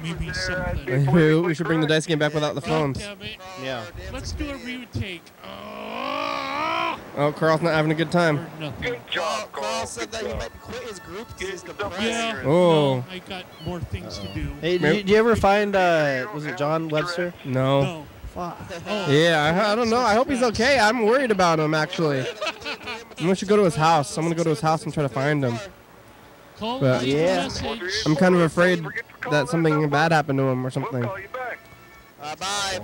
Maybe something. Maybe we should bring the dice game back without the phones. Yeah. Let's do a retake. Oh, Carl's not having a good time. Good job, Carl said that he might quit his group because he's depressed. Yeah. Oh. No, I got more things to do. Hey, did you ever find, was it John Webster? No. No. Fuck. Oh. Yeah, I don't know. I hope he's okay. I'm worried about him, actually. We should go to his house. I'm going to go to his house and try to find him. But yeah. I'm kind of afraid that something bad happened to him or something. Bye.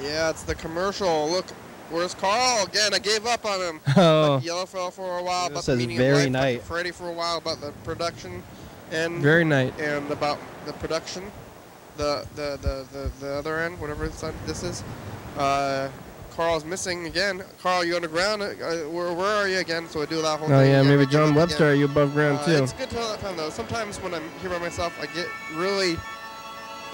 Yeah, it's the commercial. Look, where's Carl? Again, I gave up on him. Oh. Like Yellow fell for a while. It says very night. Freddie for a while about the production. And very night. And about the production. The other end, whatever this is. Carl's missing again. Carl, you underground? Where are you again? So I do that whole thing. Oh yeah, maybe John Webster, are you above ground too? It's good to know that time though. Sometimes when I'm here by myself, I get really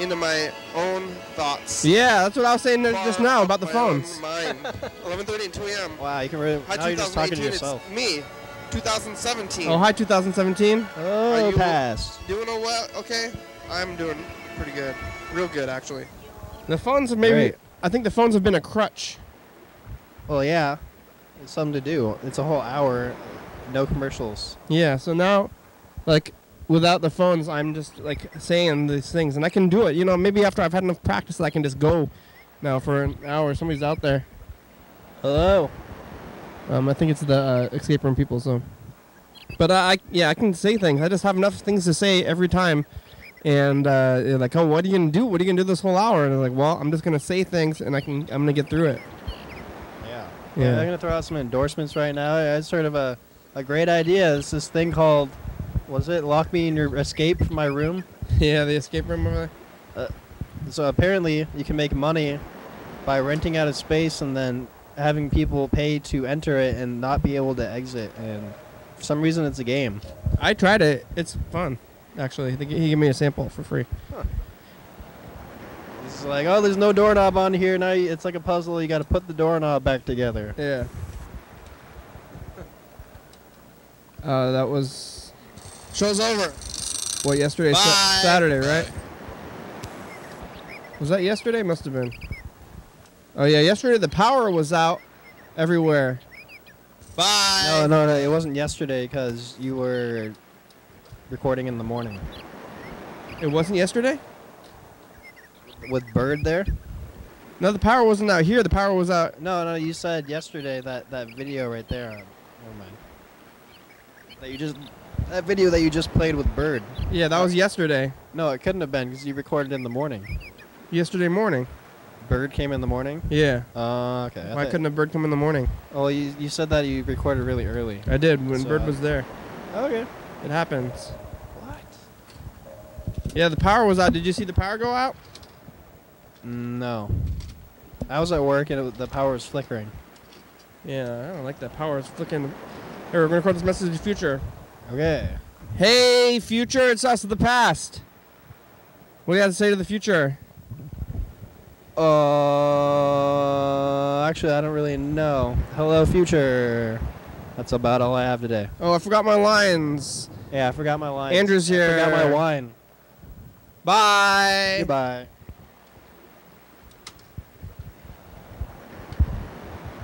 into my own thoughts. Yeah, that's what I was saying just now about the phones. 11:30 and 2 a.m. Wow, you can really. Now you're just talking to yourself. It's me, 2017. Oh, hi, 2017. Oh, you passed. Doing well? Okay, I'm doing pretty good, real good actually. The phones have maybe. Great. I think the phones have been a crutch. Well, yeah, it's something to do. It's a whole hour, no commercials. Yeah, so now, like, without the phones, I'm just, like, saying these things, and I can do it. You know, maybe after I've had enough practice, I can just go now for an hour. Somebody's out there. Hello. I think it's the escape room people, so. But, I can say things. I just have enough things to say every time. And they're like, oh, what are you going to do? What are you going to do this whole hour? And I'm like, well, I'm just going to say things, and I'm going to get through it. Yeah. I'm going to throw out some endorsements right now. It's sort of a great idea. It's this thing called, was it Lock Me in Your Escape from My Room? Yeah, the escape room over there. So apparently you can make money by renting out a space and then having people pay to enter it and not be able to exit. And for some reason, it's a game. I tried it. It's fun, actually. He gave me a sample for free. Huh. It's like, oh, there's no doorknob on here. Now it's like a puzzle. You got to put the doorknob back together. Yeah. That was... Show's over. What, yesterday? Saturday, right? Was that yesterday? Must have been. Oh, yeah. Yesterday the power was out everywhere. Bye. No. It wasn't yesterday because you were recording in the morning. It wasn't yesterday? With Bird there? No, the power wasn't out here. The power was out. No, you said yesterday that video right there. Never mind. That video that you just played with Bird. Yeah, that was yesterday. No, it couldn't have been because you recorded in the morning. Yesterday morning. Bird came in the morning? Yeah. Okay. Why couldn't a Bird come in the morning? Oh, you said that you recorded really early. I did when Bird was there. Okay. It happens. What? Yeah, the power was out. Did you see the power go out? No. I was at work and the power was flickering. Yeah, I don't like that power is flickering. Here, we're going to record this message to the future. Okay. Hey, future, it's us of the past. What do you have to say to the future? Actually, I don't really know. Hello, future. That's about all I have today. Oh, I forgot my lines. Yeah, I forgot my lines. Andrew's here. I forgot my wine. Bye. Goodbye.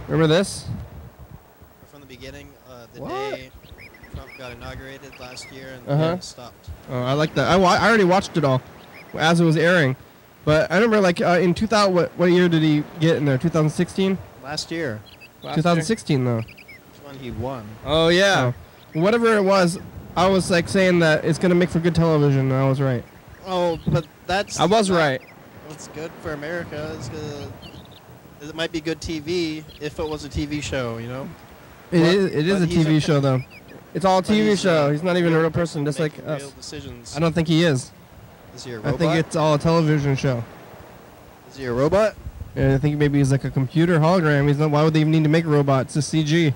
Remember this? From the beginning, the What? day Trump got inaugurated last year, and Uh-huh. then it stopped. Oh, I like that. I already watched it all as it was airing. But I remember, like, in 2000, what year did he get in there? 2016? Last year. 2016, though. That's when he won. Oh, yeah. Whatever it was, I was, like, saying that it's going to make for good television, and I was right. Oh, but that's... I was right. What's good for America is it might be good TV if it was a TV show, you know? It is a TV show, though. It's all a TV show. He's not even a real person, just like us. Real decisions. I don't think he is. Is he a robot? I think it's all a television show. Is he a robot? And I think maybe he's like a computer hologram. He's not. Why would they even need to make a robot? It's just CG.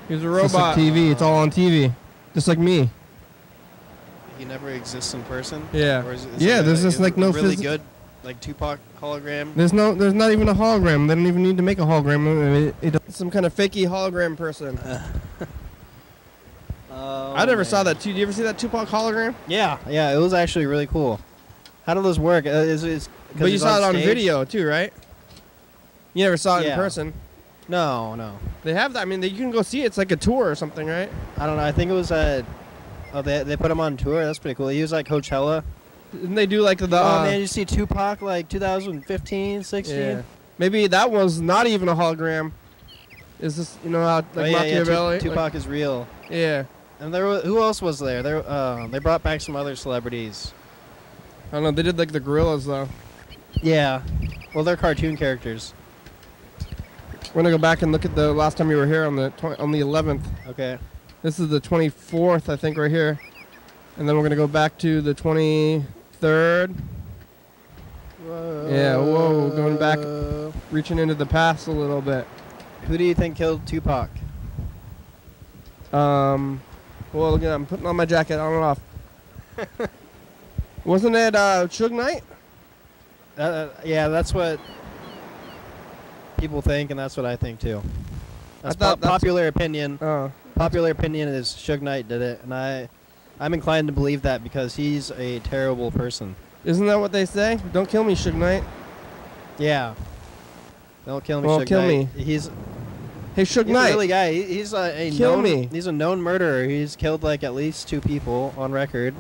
He's a robot. It's just TV. It's all on TV, just like me. He never exists in person. Yeah. Or is there's just like no really good, like Tupac hologram. There's not even a hologram. They don't even need to make a hologram. It's some kind of fakey hologram person. I never saw that. Did you ever see that Tupac hologram? Yeah, it was actually really cool. How did those work? But you saw it on video too, right? You never saw it in person. No. They have that. I mean, you can go see it. It's like a tour or something, right? I don't know. I think it was at. Oh, they put him on tour. That's pretty cool. He was like Coachella. Didn't they do like the? Oh man, you see Tupac like 2015, 16. Yeah. Maybe that was not even a hologram. Is this how like Machiavelli? Tupac is real. Yeah. And who else was there? They brought back some other celebrities. I don't know. They did like the gorillas though. Yeah. Well, they're cartoon characters. We're gonna go back and look at the last time you were here on the 11th. Okay. This is the 24th, I think, right here, and then we're gonna go back to the 23rd. Whoa. Yeah. Whoa. Going back, reaching into the past a little bit. Who do you think killed Tupac? Well, again, I'm putting on my jacket on and off. Wasn't it Suge Knight? Yeah, that's what people think, and that's what I think too. That's popular opinion. Popular opinion is Suge Knight did it, and I'm inclined to believe that because he's a terrible person. Isn't that what they say? Don't kill me, Suge Knight. Yeah. Don't kill me, Well, Suge kill Knight. me. Hey, Suge He's Knight. a really guy. He's He's a known murderer. He's killed like at least 2 people on record.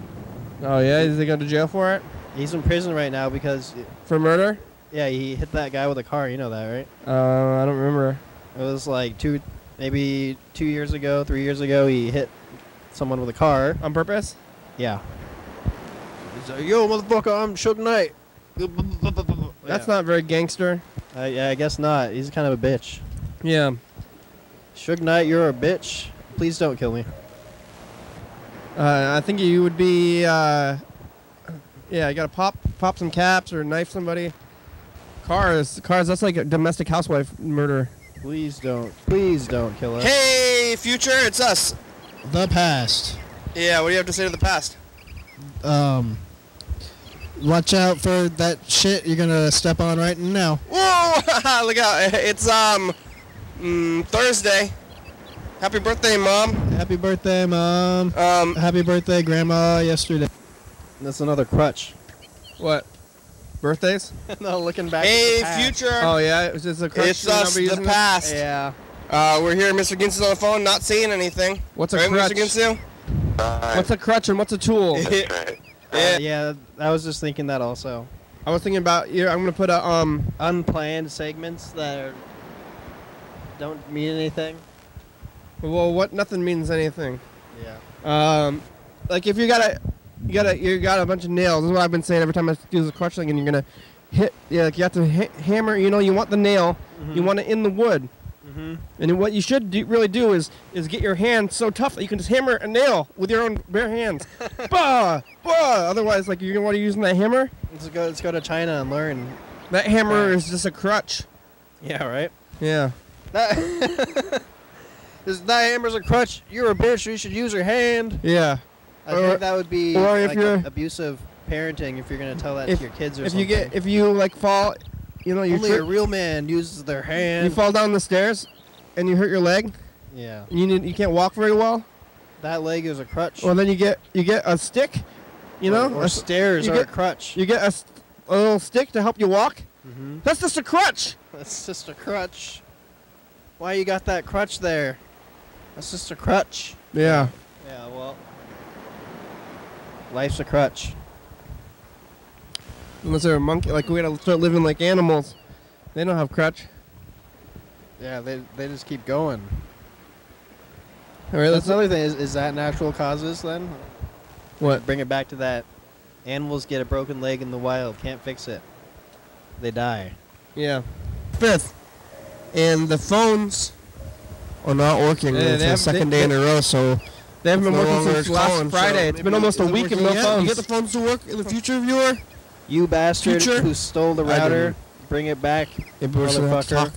Oh yeah, is he going to jail for it? He's in prison right now because For murder? yeah, he hit that guy with a car. You know that, right? I don't remember. It was like 2 years ago, 3 years ago. He hit someone with a car On purpose? Yeah. He's like, yo, motherfucker, I'm Suge Knight. That's not very gangster. I guess not. He's kind of a bitch. Yeah. Suge Knight, you're a bitch. Please don't kill me. I think you would be. Yeah, you gotta pop some caps or knife somebody. Cars. That's like a domestic housewife murder. Please don't kill us. Hey, future, it's us. The past. Yeah, what do you have to say to the past? Watch out for that shit you're gonna step on right now. Whoa! Look out! It's Thursday. Happy birthday, Mom. Happy birthday, Mom. Happy birthday, Grandma, yesterday. That's another crutch. What? Birthdays? No, looking back. Hey, at the past. future. Oh yeah, it's just a crutch. It's us, the past. Yeah. We're here. Mr. Ginsu is on the phone, not saying anything. What's a crutch? Mr. Ginsu? What's a crutch and what's a tool? Yeah, I was just thinking that also. I was thinking about I'm gonna put a unplanned segments that don't mean anything. Well, what? Nothing means anything. Yeah. Like if you got a bunch of nails. This is what I've been saying every time I do the crutch thing, and you're gonna hit. Yeah, like you have to hammer. You want the nail. Mm-hmm. You want it in the wood. Mm-hmm. And what you should really do is get your hand so tough that you can just hammer a nail with your own bare hands. Bah! Otherwise, like you're gonna want to use that hammer. Let's go to China and learn. That hammer is just a crutch. Yeah. Right. Yeah. That hammer's a crutch. You're a bitch. You should use your hand. Yeah. I think that would be or if like you're abusive parenting if you're gonna tell that to your kids or something. If you like fall, you know, only a real man uses their hand. You fall down the stairs, and you hurt your leg. Yeah. You can't walk very well. That leg is a crutch. Well, then you get a stick, you know, or stairs or a crutch. You get a little stick to help you walk. Mm-hmm. That's just a crutch. That's just a crutch. Why you got that crutch there? That's just a crutch. Yeah. Yeah, well, life's a crutch. Unless they're a monkey, like we gotta start living like animals. They don't have crutch. Yeah, they just keep going. All right, that's another thing. Is that natural causes then? What? Bring it back to that. Animals get a broken leg in the wild, can't fix it. They die. Yeah. 5th, and the phones are not working. It's the second day in a row, so they haven't been working since last Friday. It's been almost a week and no phones. You get the phones to work in the future, viewer? You bastard who stole the router, bring it back, motherfucker.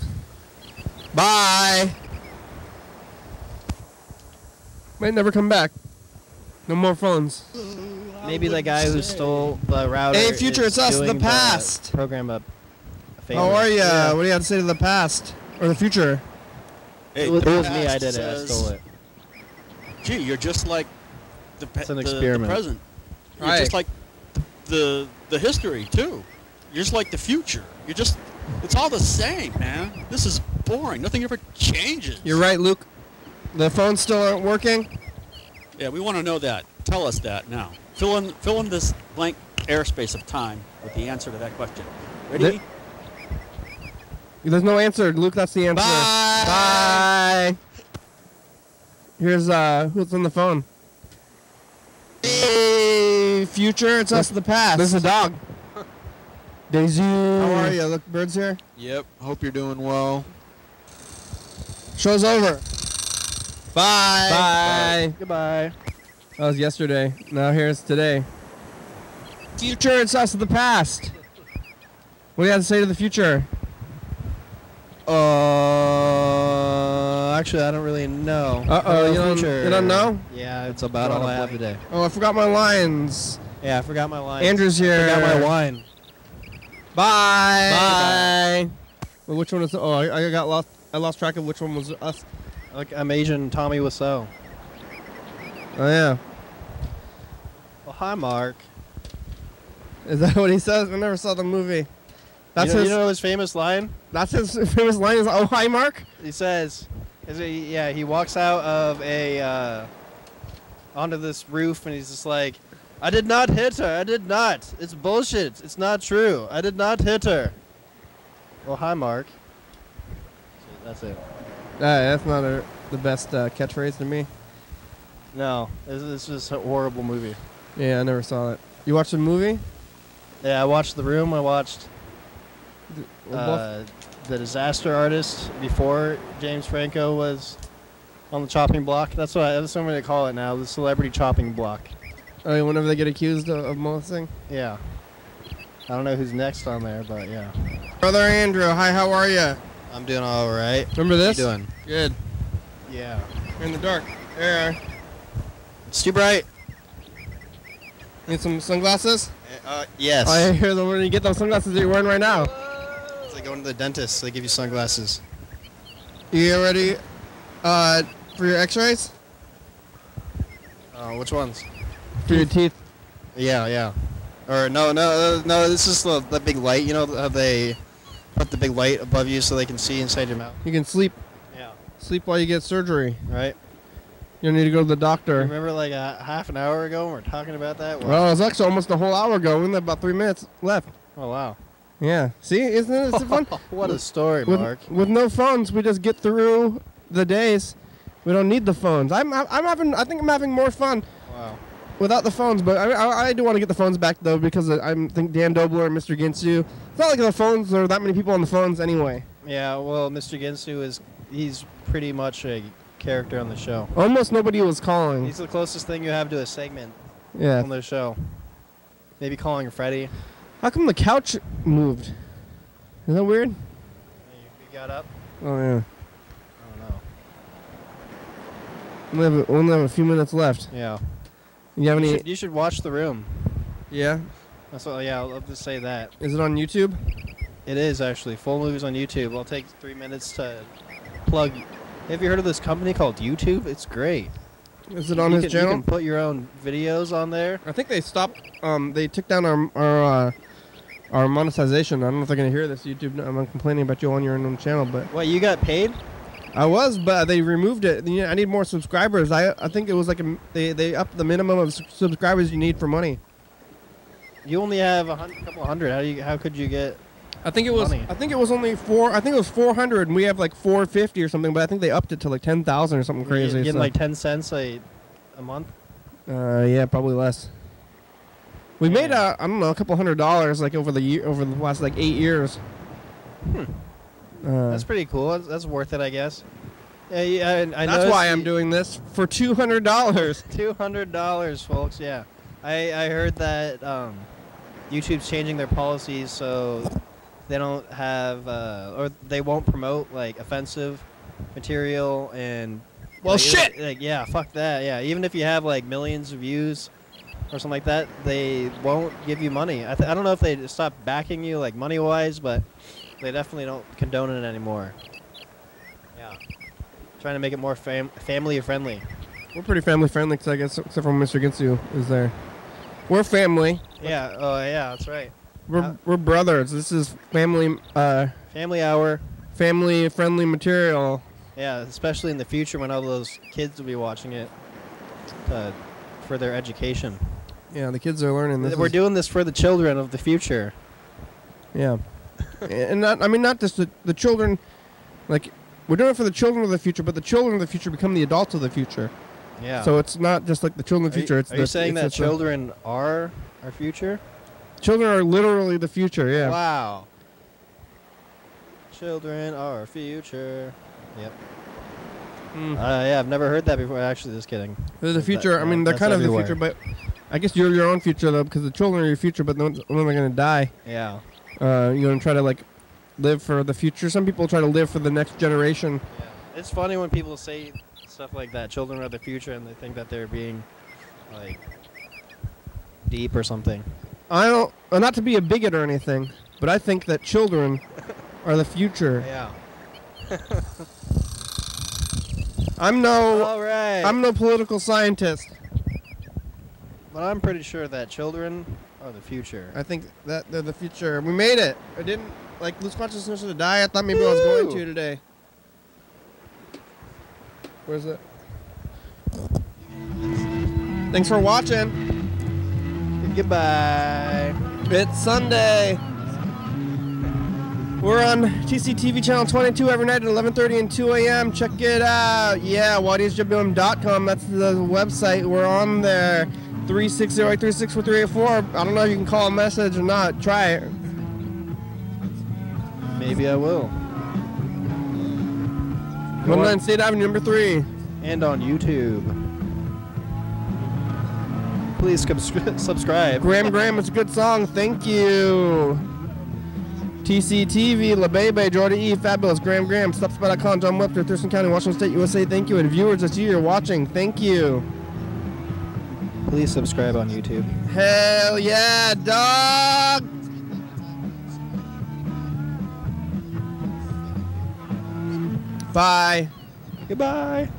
Bye. Might never come back. No more phones. Maybe the guy who stole the router. Hey, future, it's us, the past. Program a favor. How are ya? Yeah. What do you have to say to the past or the future? Hey, it was me. I did it. I stole it. Gee, you're just like the experiment. The present. You're just like the history too. You're just like the future. It's all the same, man. This is boring. Nothing ever changes. You're right, Luke. The phones still aren't working. Yeah, we want to know that. Tell us that now. Fill in this blank airspace of time with the answer to that question. Ready? There's no answer, Luke. That's the answer. Bye. Bye. Here's who's on the phone. Hey, future. It's us, the past. There's a dog. Daisy. How are you? Look, Bird's here. Yep. Hope you're doing well. Show's over. Bye. Bye. Goodbye. That was yesterday. Now here's today. Future, it's us, the past. What do you have to say to the future? Actually, I don't really know. You don't know? Yeah, it's about all I have today. Oh, I forgot my lines. Yeah, I forgot my lines. Andrew's here. I forgot my wine. Bye. Bye. Well, which one is? Oh, I got lost. I lost track of which one was us. Like I'm Asian Tommy Wiseau. Oh yeah. Well, hi, Mark. Is that what he says? I never saw the movie. That's you know his famous line? That's his famous line is, "Oh, hi, Mark." He says, he walks out of onto this roof and he's just like, "I did not hit her. I did not. It's bullshit. It's not true. I did not hit her." Well, hi, Mark. So that's it. That's not the best catchphrase to me. No, it's just a horrible movie. Yeah, I never saw it. You watched the movie? Yeah, I watched The Room. I watched The Disaster Artist before James Franco was on the chopping block. That's what I'm going to call it now, the celebrity chopping block. Oh, whenever they get accused of molesting? Yeah. I don't know who's next on there, but yeah. Brother Andrew, hi, how are you? I'm doing all right. Remember this? How you doing? Good. Yeah. You're in the dark. There you are. It's too bright. Need some sunglasses? Yes. I hear them when you get those sunglasses that you're wearing right now. It's like going to the dentist. They give you sunglasses. You get ready for your x-rays? Which ones? For your teeth. Yeah. Or no. This is the big light. You know how they put the big light above you so they can see inside your mouth? You can sleep. Yeah. Sleep while you get surgery. Right. You don't need to go to the doctor. Remember like a half an hour ago when we were talking about that? Well, it was actually almost a whole hour ago. We only have about 3 minutes left. Oh, wow. Yeah. See? Isn't it fun? What a story, Mark. With no phones, we just get through the days. We don't need the phones. I think I'm having more fun. Wow. Without the phones, but I do want to get the phones back, though, because I think Dan Dobler and Mr. Ginsu. It's not like the phones, there are that many people on the phones anyway. Yeah, well, Mr. Ginsu he's pretty much a character on the show. Almost nobody was calling. He's the closest thing you have to a segment on the show. Maybe calling Freddie. How come the couch moved? Is that weird? You got up? Oh, yeah. I don't know. We only have a few minutes left. Yeah. You have any? You should watch The Room. Yeah? So yeah, I'll just say that. Is it on YouTube? It is actually full movies on YouTube. I'll take 3 minutes to plug. Have you heard of this company called YouTube? It's great. Is it on his channel? You can put your own videos on there. I think they stopped. They took down our monetization. I don't know if they're gonna hear this. YouTube. I'm not complaining about you on your own channel, but What, you got paid? I was, but they removed it. You know, I need more subscribers. I think it was like they upped the minimum of subscribers you need for money. You only have a couple hundred. How could you get? I think it was. Money. I think it was only I think it was 400, and we have like 450 or something. But I think they upped it to like 10,000 or something crazy. You're getting like 10 cents a month. Yeah, probably less. We made I don't know, a couple $100 like over the last like 8 years. That's pretty cool. That's worth it, I guess. Yeah, I that's why I'm doing this for $200. $200, folks. Yeah, I heard that YouTube's changing their policies so they don't have or they won't promote like offensive material and. Well, shit. Yeah, fuck that. Yeah, even if you have like millions of views or something like that, they won't give you money. I don't know if they stop backing you like money wise, but they definitely don't condone it anymore. Yeah, trying to make it more family friendly. We're pretty family friendly, I guess, except for Mr. Ginsu is there. We're family. Yeah. Oh yeah, that's right. We're brothers. This is family. Family hour. Family friendly material. Yeah, especially in the future when all those kids will be watching it for their education. Yeah, the kids are learning this. We're doing this for the children of the future. Yeah. And not just the children, like, we're doing it for the children of the future, but the children of the future become the adults of the future. Yeah. So it's not just like the children of the future. Are you saying that children are our future? Children are literally the future, yeah. Wow. Children are our future. Yep. Yeah, I've never heard that before. Actually, just kidding. They're the future. I mean, they're kind of the future, but I guess you're your own future, though, because the children are your future, but when they're going to die. Yeah. You're going to try to, like, live for the future. Some people try to live for the next generation. Yeah. It's funny when people say stuff like that, children are the future, and they think that they're being, like, deep or something. I don't, not to be a bigot or anything, but I think that children are the future. Yeah. I'm no political scientist. But I'm pretty sure that children are the future. I think that they're the future. We made it. I didn't, like, lose consciousness to die. I thought maybe I was going to today. Where's it? Thanks for watching. Goodbye. It's Sunday. We're on TCTV channel 22 every night at 11:30 and 2 a.m. Check it out. Yeah, YDHWM.com. That's the website. We're on there. 360-836-4384. I don't know if you can call a message or not. Try it. Maybe I will. 109 State Avenue, number 3. And on YouTube. Please subscribe. Graham, it's a good song. Thank you. TCTV, La Bebe, Jordan E, Fabulous, Graham, Stopspot.com, John Webster, Thurston County, Washington State, USA. Thank you. And viewers, that's you. You're watching. Thank you. Please subscribe on YouTube. Hell yeah, dog! Bye. Goodbye.